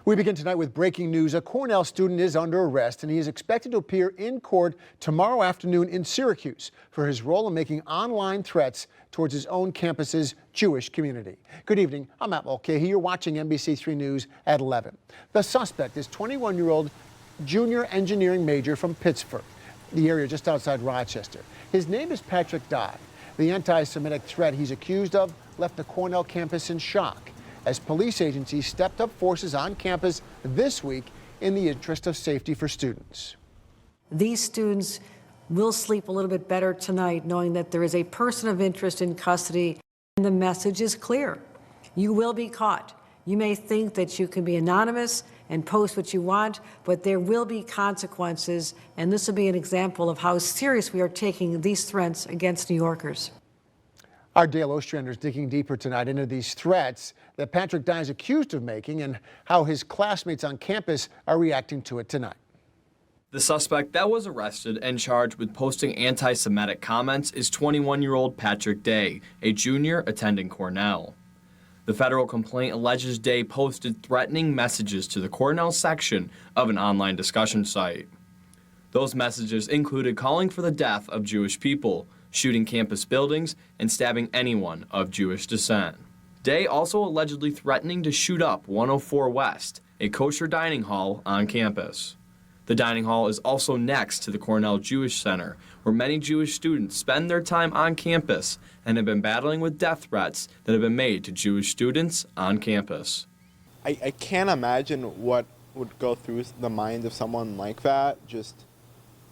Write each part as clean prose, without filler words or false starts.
We begin tonight with breaking news. A Cornell student is under arrest, and he is expected to appear in court tomorrow afternoon in Syracuse for his role in making online threats towards his own campus's Jewish community. Good evening. I'm Matt Mulcahy. You're watching NBC3 News at 11. The suspect is 21-year-old junior engineering major from Pittsburgh, the area just outside Rochester. His name is Patrick Dye. The anti-Semitic threat he's accused of left the Cornell campus in shock, as police agencies stepped up forces on campus this week in the interest of safety for students. These students will sleep a little bit better tonight knowing that there is a person of interest in custody, and the message is clear. You will be caught. You may think that you can be anonymous and post what you want, but there will be consequences, and this will be an example of how serious we are taking these threats against New Yorkers. Our Dale Ostrander is digging deeper tonight into these threats that Patrick Dye is accused of making and how his classmates on campus are reacting to it tonight. The suspect that was arrested and charged with posting anti-Semitic comments is 21-year-old Patrick Dye, a junior attending Cornell. The federal complaint alleges Dye posted threatening messages to the Cornell section of an online discussion site. Those messages included calling for the death of Jewish people, shooting campus buildings, and stabbing anyone of Jewish descent. Dye also allegedly threatening to shoot up 104 West, a kosher dining hall on campus. The dining hall is also next to the Cornell Jewish Center, where many Jewish students spend their time on campus and have been battling with death threats that have been made to Jewish students on campus. I can't imagine what would go through the mind of someone like that.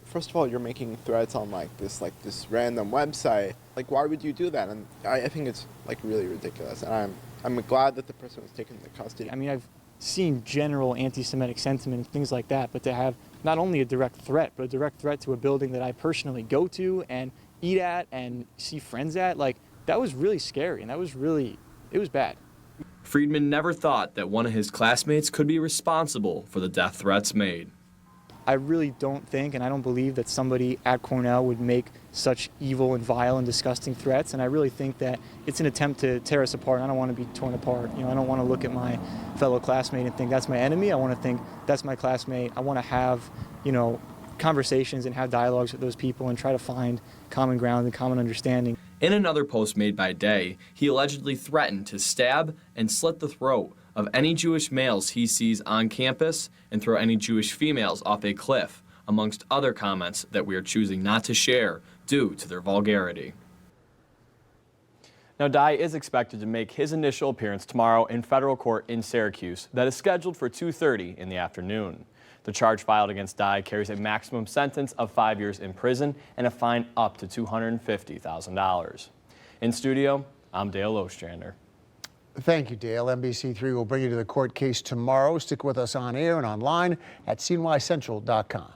First of all, you're making threats on this random website. Why would you do that? And I think it's really ridiculous. And I'm glad that the person was taken into custody. I mean, I've seen general anti-Semitic sentiment and things like that, but to have not only a direct threat, but a direct threat to a building that I personally go to and eat at and see friends at, that was really scary, and it was bad. Friedman never thought that one of his classmates could be responsible for the death threats made. I really don't think, and I don't believe that somebody at Cornell would make such evil and vile and disgusting threats, and I really think that it's an attempt to tear us apart. I don't want to be torn apart. I don't want to look at my fellow classmate and think that's my enemy. I want to think that's my classmate. I want to have, conversations and have dialogues with those people and try to find common ground and common understanding. In another post made by Dye, he allegedly threatened to stab and slit the throat of any Jewish males he sees on campus and throw any Jewish females off a cliff, amongst other comments that we are choosing not to share due to their vulgarity. Now, Dye is expected to make his initial appearance tomorrow in federal court in Syracuse that is scheduled for 2:30 in the afternoon. The charge filed against Dye carries a maximum sentence of 5 years in prison and a fine up to $250,000. In studio, I'm Dale Ostrander. Thank you, Dale. NBC3 will bring you to the court case tomorrow. Stick with us on air and online at cnycentral.com.